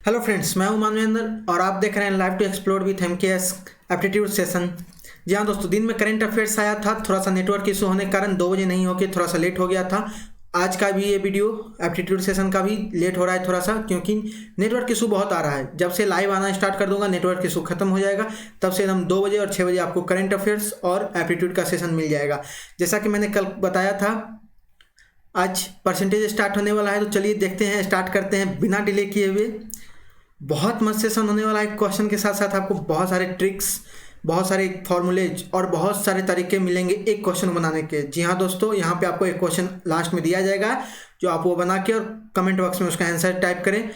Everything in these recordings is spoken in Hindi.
हेलो फ्रेंड्स, मैं हूं मानवेंद्र और आप देख रहे हैं live to explore with MKS aptitude session. जी हाँ दोस्तों, दिन में करंट अफेयर्स आया था, थोड़ा सा नेटवर्क इशू होने के कारण 2 बजे नहीं होके थोड़ा सा लेट हो गया था। आज का भी ये वीडियो एप्टीट्यूड सेशन का भी लेट हो रहा है थोड़ा सा, क्योंकि नेटवर्क इशू बहुत आ रहा है। जब से लाइव आना स्टार्ट कर दूंगा नेटवर्क इशू खत्म हो जाएगा, तब से एकदम 2 बजे और 6 बजे आपको करंट अफेयर्स और एप्टीट्यूड का सेशन मिल जाएगा। जैसा कि मैंने कल बताया था, आज परसेंटेज स्टार्ट होने वाला है, तो चलिए देखते हैं, स्टार्ट करते हैं बिना डिले किए हुए। बहुत मस्त सेशन होने वाला है। क्वेश्चन के साथ साथ आपको बहुत सारे ट्रिक्स, बहुत सारे फॉर्मूलेज और बहुत सारे तरीके मिलेंगे एक क्वेश्चन बनाने के। जी हाँ दोस्तों, यहाँ पे आपको एक क्वेश्चन लास्ट में दिया जाएगा, जो आप वो बना के और कमेंट बॉक्स में उसका आंसर टाइप करें।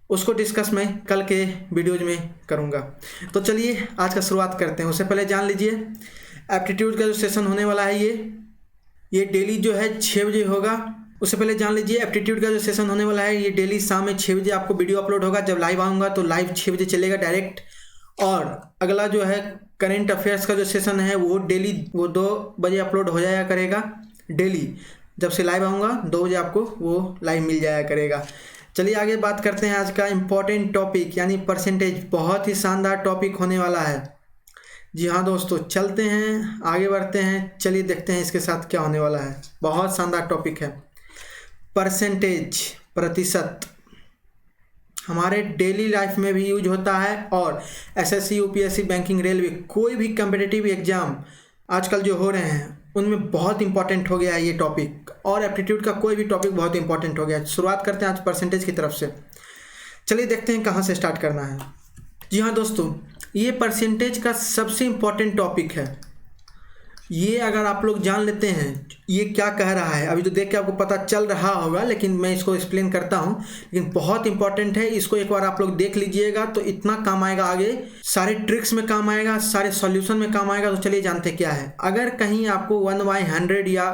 उसको डिस्कस मैं कल के वीडियोज में करूँगा। तो चलिए आज का शुरुआत करते हैं। उससे पहले जान लीजिए, एप्टीट्यूड का जो सेशन होने वाला है ये डेली जो है 6 बजे होगा। उससे पहले जान लीजिए, एप्टीट्यूड का जो सेशन होने वाला है ये डेली शाम में 6 बजे आपको वीडियो अपलोड होगा। जब लाइव आऊँगा तो लाइव 6 बजे चलेगा डायरेक्ट। और अगला जो है करेंट अफेयर्स का जो सेशन है वो डेली 2 बजे अपलोड हो जाया करेगा। डेली जब से लाइव आऊँगा 2 बजे आपको वो लाइव मिल जाया करेगा। चलिए आगे बात करते हैं आज का इम्पॉर्टेंट टॉपिक, यानी परसेंटेज। बहुत ही शानदार टॉपिक होने वाला है। जी हाँ दोस्तों, चलते हैं आगे बढ़ते हैं। चलिए देखते हैं इसके साथ क्या होने वाला है। बहुत शानदार टॉपिक है परसेंटेज, प्रतिशत। हमारे डेली लाइफ में भी यूज होता है और SSC, UPSC, बैंकिंग, रेलवे, कोई भी कम्पिटिटिव एग्जाम आजकल जो हो रहे हैं उनमें बहुत इंपॉर्टेंट हो गया है ये टॉपिक। और एप्टीट्यूड का कोई भी टॉपिक बहुत इंपॉर्टेंट हो गया है। शुरुआत करते हैं आज परसेंटेज की तरफ से। चलिए देखते हैं कहाँ से स्टार्ट करना है। जी हाँ दोस्तों, ये परसेंटेज का सबसे इम्पॉर्टेंट टॉपिक है। ये अगर आप लोग जान लेते हैं ये क्या कह रहा है, अभी तो देख के आपको पता चल रहा होगा, लेकिन मैं इसको एक्सप्लेन करता हूँ। लेकिन बहुत इंपॉर्टेंट है, इसको एक बार आप लोग देख लीजिएगा तो इतना काम आएगा, आगे सारे ट्रिक्स में काम आएगा, सारे सॉल्यूशन में काम आएगा। तो चलिए जानते क्या है। अगर कहीं आपको 1/100 या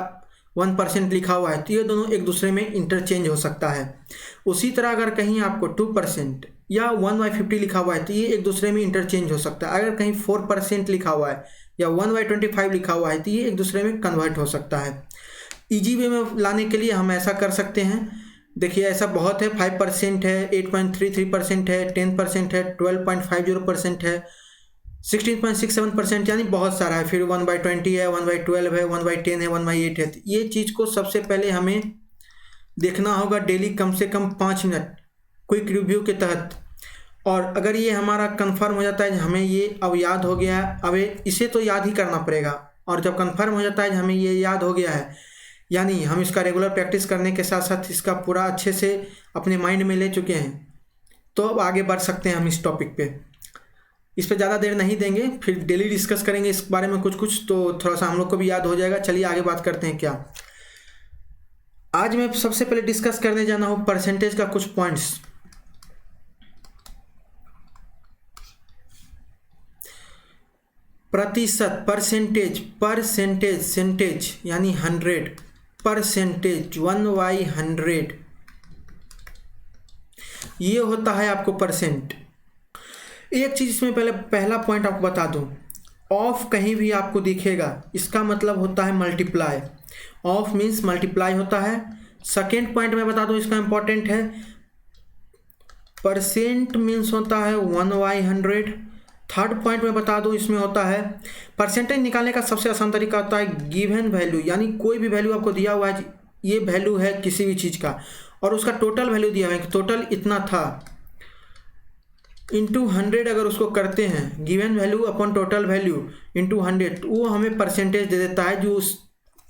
1% लिखा हुआ है तो ये दोनों एक दूसरे में इंटरचेंज हो सकता है। उसी तरह अगर कहीं आपको 2% या 1/50 लिखा हुआ है तो ये एक दूसरे में इंटरचेंज हो सकता है। अगर कहीं 4% लिखा हुआ है या 1/25 लिखा हुआ है तो ये एक दूसरे में कन्वर्ट हो सकता है। इजी वे में लाने के लिए हम ऐसा कर सकते हैं। देखिए ऐसा बहुत है, 5% है, 8.33% है, 10% है, 12.50% है, 16.67%, यानी बहुत सारा है। फिर 1/20 है, 1/12 है, 1/10 है, 1/8 है। ये चीज़ को सबसे पहले हमें देखना होगा डेली कम से कम 5 मिनट क्विक रिव्यू के तहत। और अगर ये हमारा कंफर्म हो जाता है हमें ये अब याद हो गया है, अब इसे तो याद ही करना पड़ेगा। और जब कंफर्म हो जाता है हमें ये याद हो गया है, यानी हम इसका रेगुलर प्रैक्टिस करने के साथ साथ इसका पूरा अच्छे से अपने माइंड में ले चुके हैं, तो अब आगे बढ़ सकते हैं हम इस टॉपिक पे। इस पर ज़्यादा देर नहीं देंगे, फिर डेली डिस्कस करेंगे इस बारे में कुछ तो थोड़ा सा हम लोग को भी याद हो जाएगा। चलिए आगे बात करते हैं। क्या आज मैं सबसे पहले डिस्कस करने जाना हूँ परसेंटेज का कुछ पॉइंट्स। प्रतिशत, परसेंटेज यानी 100%, 1/100 ये होता है आपको परसेंट। एक चीज इसमें पहला पॉइंट आपको बता दूं, ऑफ कहीं भी आपको दिखेगा इसका मतलब होता है मल्टीप्लाई। ऑफ मीन्स मल्टीप्लाई होता है। सेकेंड पॉइंट में बता दूं, इसका इंपॉर्टेंट है, परसेंट मीन्स होता है 1/100। थर्ड पॉइंट में बता दूं, इसमें होता है परसेंटेज निकालने का सबसे आसान तरीका होता है गिवन वैल्यू, यानी कोई भी वैल्यू आपको दिया हुआ है, ये वैल्यू है किसी भी चीज़ का और उसका टोटल वैल्यू दिया हुआ है कि टोटल इतना था, इंटू 100 अगर उसको करते हैं, given value upon total value into 100, वो हमें परसेंटेज दे देता है जो उस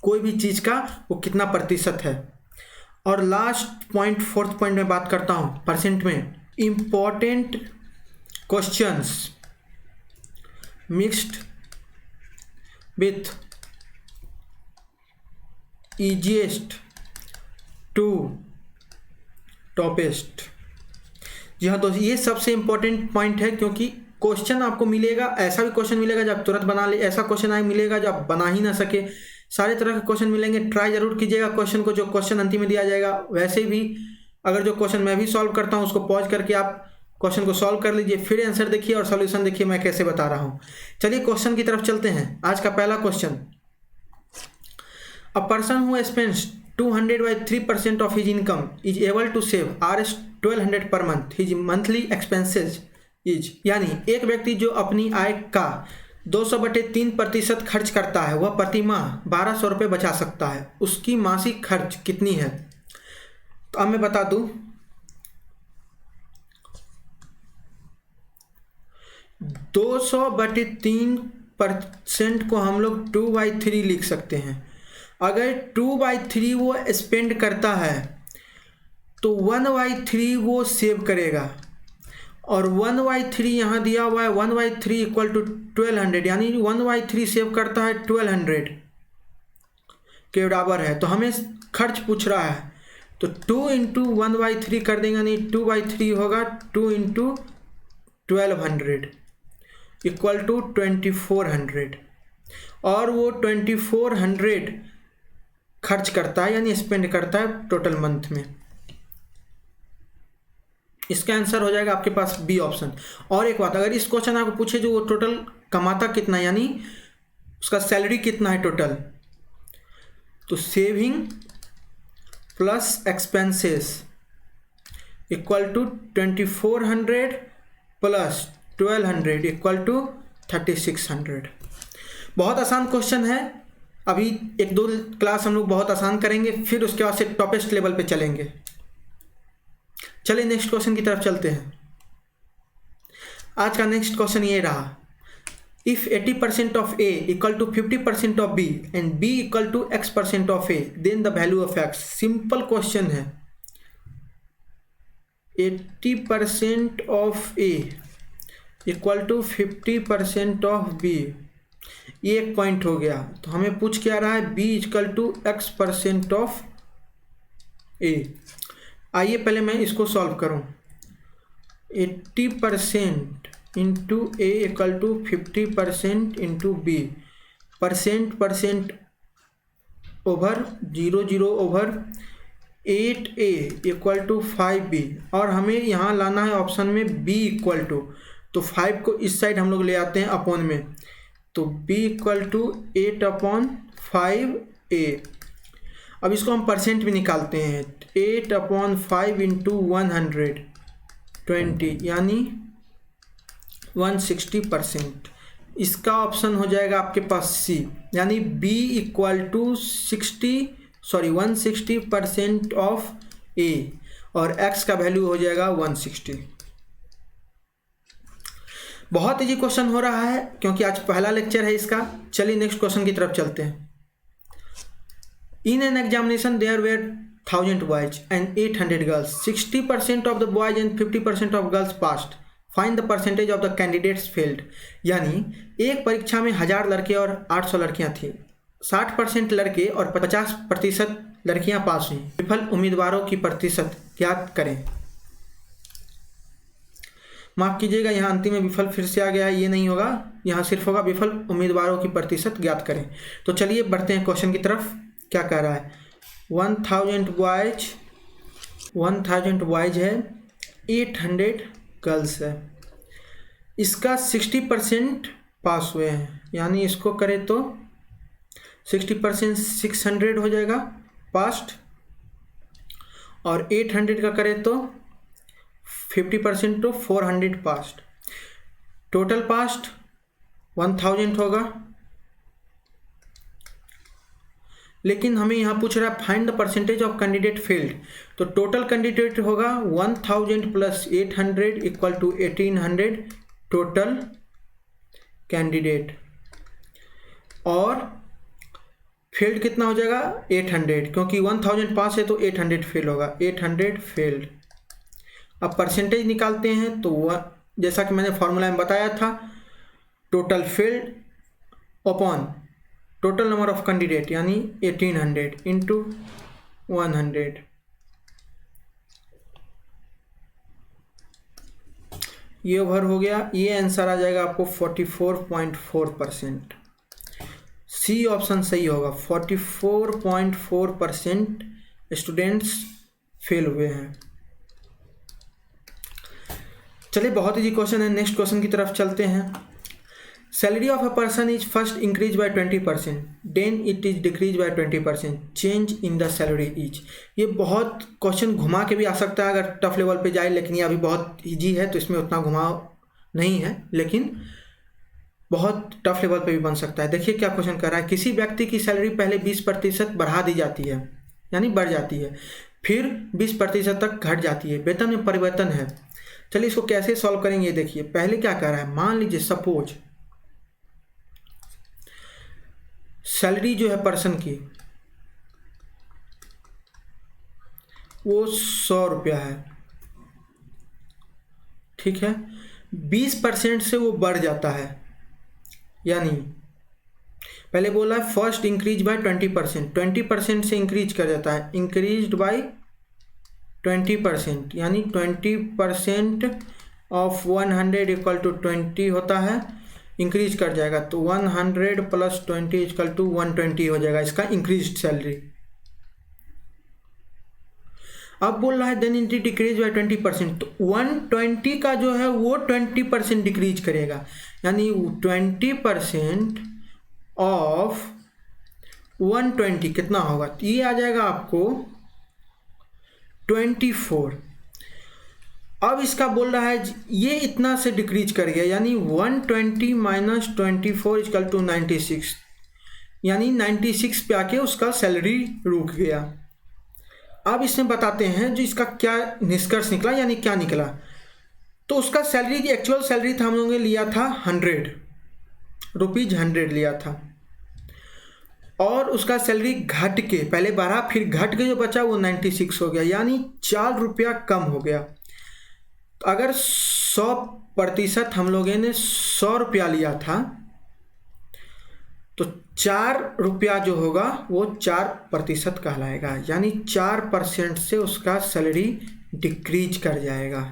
कोई भी चीज़ का वो कितना प्रतिशत है। और लास्ट पॉइंट, फोर्थ पॉइंट में बात करता हूँ परसेंट में, important questions mixed with easiest to toppest. जी हाँ दोस्तों, ये सबसे इंपॉर्टेंट पॉइंट है, क्योंकि क्वेश्चन आपको मिलेगा, ऐसा भी क्वेश्चन मिलेगा जब तुरंत बना ले, ऐसा क्वेश्चन आए मिलेगा जब बना ही ना सके, सारे तरह के क्वेश्चन मिलेंगे। ट्राई जरूर कीजिएगा क्वेश्चन को, जो क्वेश्चन अंतिम में दिया जाएगा। वैसे भी अगर जो क्वेश्चन मैं भी सॉल्व करता हूँ उसको पॉज करके आप क्वेश्चन को सॉल्व कर लीजिए, फिर आंसर देखिए और सॉल्यूशन देखिए मैं कैसे बता रहा हूँ। चलिए क्वेश्चन की तरफ चलते हैं। आज का पहला question, a person who spends 200 by 3% of his income is able to save 1200 per month, his monthly expenses is, यानी एक व्यक्ति जो अपनी आय का 200/3% खर्च करता है वह प्रति माह 1200 रुपये बचा सकता है। उसकी मासिक खर्च कितनी है? तो अब मैं बता दूं, 200/3% को हम लोग 2/3 लिख सकते हैं। अगर 2/3 वो स्पेंड करता है तो 1/3 वो सेव करेगा, और 1/3 यहाँ दिया हुआ है, 1/3 इक्वल टू 1200, यानी 1/3 सेव करता है 1200 के बराबर है। तो हमें खर्च पूछ रहा है, तो 2 इंटू 1/3 कर देंगे, यानी 2/3 होगा 2 इंटू 1200 इक्वल टू 2400, और वो 2400 खर्च करता है यानी स्पेंड करता है टोटल मंथ में। इसका आंसर हो जाएगा आपके पास बी ऑप्शन। और एक बात, अगर इस क्वेश्चन आपको पूछे जो वो टोटल कमाता कितना, यानी उसका सैलरी कितना है टोटल, तो saving plus expenses equal to 2400 plus 1200 equal to 3600। बहुत आसान क्वेश्चन है। अभी 1-2 क्लास हम लोग बहुत आसान करेंगे, फिर उसके बाद से टॉपेस्ट लेवल पे चलेंगे। चलिए नेक्स्ट क्वेश्चन की तरफ चलते हैं। आज का नेक्स्ट क्वेश्चन ये रहा, if 80% of A equal to 50% of B and B equal to x% of A, then the value of x। Simple question है। 80% of A equal to 50% of B, ये एक पॉइंट हो गया। तो हमें पूछ क्या रहा है, b equal to x% of A. आइए पहले मैं इसको सॉल्व करूं। 80% into A equal to 50% into B, percent over 0 over 8a equal to 5b, और हमें यहाँ लाना है ऑप्शन में b इक्वल टू, तो 5 को इस साइड हम लोग ले आते हैं अपॉन में, तो b इक्वल टू 8/5a। अब इसको हम परसेंट में निकालते हैं, 8/5 इंटू 120 यानी 160%। इसका ऑप्शन हो जाएगा आपके पास सी, यानी b equal to 160% of a, और x का वैल्यू हो जाएगा 160। बहुत इजी क्वेश्चन हो रहा है क्योंकि आज पहला लेक्चर है इसका। चलिए नेक्स्ट क्वेश्चन की तरफ चलते हैं। In an examination there were 1000 boys and 800 girls. 60% of the boys and 50% of girls passed. Find the percentage of the candidates failed. यानी एक परीक्षा में 1000 लड़के और 800 लड़कियां थी, 60% लड़के और 50% लड़कियां पास हुई। विफल उम्मीदवारों की प्रतिशत ज्ञात करें। माफ कीजिएगा, यहाँ अंतिम में विफल फिर से आ गया है, ये नहीं होगा, यहाँ सिर्फ होगा विफल उम्मीदवारों की प्रतिशत ज्ञात करें। तो चलिए बढ़ते हैं क्वेश्चन की तरफ। क्या कह रहा है, 1000 बॉयज है, 800 गर्ल्स है, इसका 60% पास हुए हैं, यानी इसको करें तो 60% 600 हो जाएगा पास्ट, और 800 का करें तो 50% तो 400 पास्ट। टोटल पास्ट 1000 होगा, लेकिन हमें यहाँ पूछ रहा है find the percentage of candidate failed. तो टोटल कैंडिडेट होगा 1000 plus 800 equal to 1800 total candidate, और फेल्ड कितना हो जाएगा 800, क्योंकि 1000 पास है तो 800 फेल होगा, 800 फेल्ड। अब परसेंटेज निकालते हैं, तो वह जैसा कि मैंने फॉर्मूला में बताया था, total failed upon total number of candidate, यानी 1800 इंटू 100। ये ओवर हो गया, ये आंसर आ जाएगा आपको 44.4%। सी ऑप्शन सही होगा, 44.4% स्टूडेंट्स फेल हुए हैं। चलिए बहुत ही क्वेश्चन है, नेक्स्ट क्वेश्चन की तरफ चलते हैं। Salary of a person is first increase by 20%, then it is decrease by 20%, change in the salary is. ये बहुत क्वेश्चन घुमा के भी आ सकता है अगर टफ लेवल पे जाए, लेकिन ये अभी बहुत इजी है तो इसमें उतना घुमाव नहीं है, लेकिन बहुत टफ लेवल पे भी बन सकता है। देखिए क्या क्वेश्चन कर रहा है, किसी व्यक्ति की सैलरी पहले 20% बढ़ा दी जाती है, यानी बढ़ जाती है, फिर 20% तक घट जाती है, वेतन में परिवर्तन है। चलिए इसको कैसे सॉल्व करेंगे, देखिए पहले क्या कर रहा है, मान लीजिए सपोज सैलरी जो है पर्सन की वो 100 रुपया है, ठीक है, 20% से वो बढ़ जाता है, यानी पहले बोला है फर्स्ट इंक्रीज बाय 20%, 20% से इंक्रीज कर जाता है, इंक्रीज्ड बाय 20%, यानी 20% ऑफ 100 इक्वल टू 20 होता है, इंक्रीज कर जाएगा तो 100 प्लस 20 इक्वल टू 120 हो जाएगा इसका इंक्रीज सैलरी। अब बोल रहा है देन इट डिक्रीज बाय 20%, तो 120 का जो है वो 20% डिक्रीज करेगा, यानी 20% ऑफ 120 कितना होगा, तो ये आ जाएगा आपको 24। अब इसका बोल रहा है ये इतना से डिक्रीज कर गया, यानी 120 माइनस 24 इक्वल टू 96, यानी 96 पे आके उसका सैलरी रुक गया। अब इसमें बताते हैं जो इसका क्या निष्कर्ष निकला, यानी क्या निकला, तो उसका सैलरी एक्चुअल सैलरी था हम लोगों ने लिया था 100 रुपीज 100 लिया था, और उसका सैलरी घट के पहले बढ़ा फिर घट के जो बचा वो 96 हो गया, यानी 4 रुपया कम हो गया। तो अगर 100% हम लोगों ने 100 रुपया लिया था तो 4 रुपया जो होगा वो 4% कहलाएगा, यानी 4% से उसका सैलरी डिक्रीज कर जाएगा।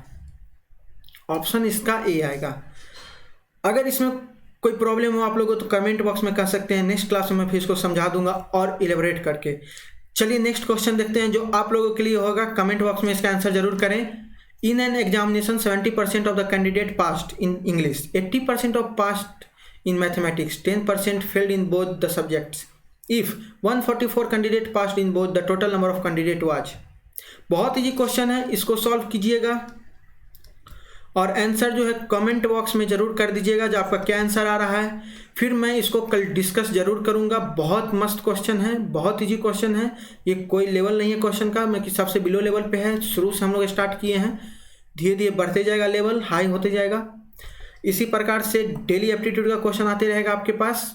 ऑप्शन इसका ए आएगा। अगर इसमें कोई प्रॉब्लम हो आप लोगों तो कमेंट बॉक्स में कह सकते हैं, नेक्स्ट क्लास में मैं फिर इसको समझा दूंगा और इलेबोरेट करके। चलिए नेक्स्ट क्वेश्चन देखते हैं जो आप लोगों के लिए होगा, कमेंट बॉक्स में इसका आंसर जरूर करें। In an examination, 70% of the candidate passed in English, 80% of passed in mathematics, 10% failed in both the subjects. If 144 candidate passed in both, the total number of candidate was। बहुत इजी क्वेश्चन है, इसको सॉल्व कीजिएगा और आंसर जो है कमेंट बॉक्स में जरूर कर दीजिएगा जो आपका क्या आंसर आ रहा है। फिर मैं इसको कल डिस्कस जरूर करूंगा। बहुत मस्त क्वेश्चन है, बहुत इजी क्वेश्चन है, ये कोई लेवल नहीं है क्वेश्चन का, मैं कि सबसे बिलो लेवल पे है, शुरू से हम लोग स्टार्ट किए हैं, धीरे धीरे बढ़ते जाएगा, लेवल हाई होते जाएगा। इसी प्रकार से डेली एप्टीट्यूड का क्वेश्चन आते रहेगा आपके पास।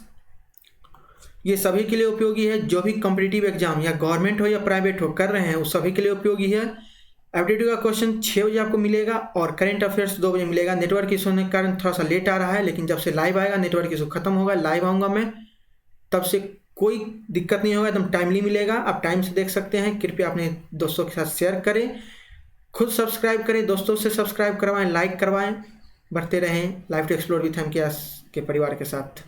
ये सभी के लिए उपयोगी है, जो भी कॉम्पिटिटिव एग्जाम या गवर्नमेंट हो या प्राइवेट हो कर रहे हैं उस सभी के लिए उपयोगी है। एप्टीट्यूड का क्वेश्चन 6 बजे आपको मिलेगा और करंट अफेयर्स 2 बजे मिलेगा। नेटवर्क इशू होने के कारण थोड़ा सा लेट आ रहा है, लेकिन जब से लाइव आएगा नेटवर्क इशू खत्म होगा, लाइव आऊँगा मैं, तब से कोई दिक्कत नहीं होगा, एकदम टाइमली मिलेगा, आप टाइम से देख सकते हैं। कृपया अपने दोस्तों के साथ शेयर करें, खुद सब्सक्राइब करें, दोस्तों से सब्सक्राइब करवाएं, लाइक करवाएं, बढ़ते रहें life to explore with MKS के परिवार के साथ,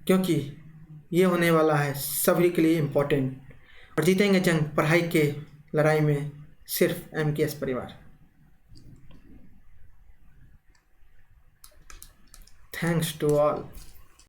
क्योंकि ये होने वाला है सभी के लिए इम्पोर्टेंट, और जीतेंगे जंग पढ़ाई के लड़ाई में सिर्फ MKS परिवार। Thanks to all.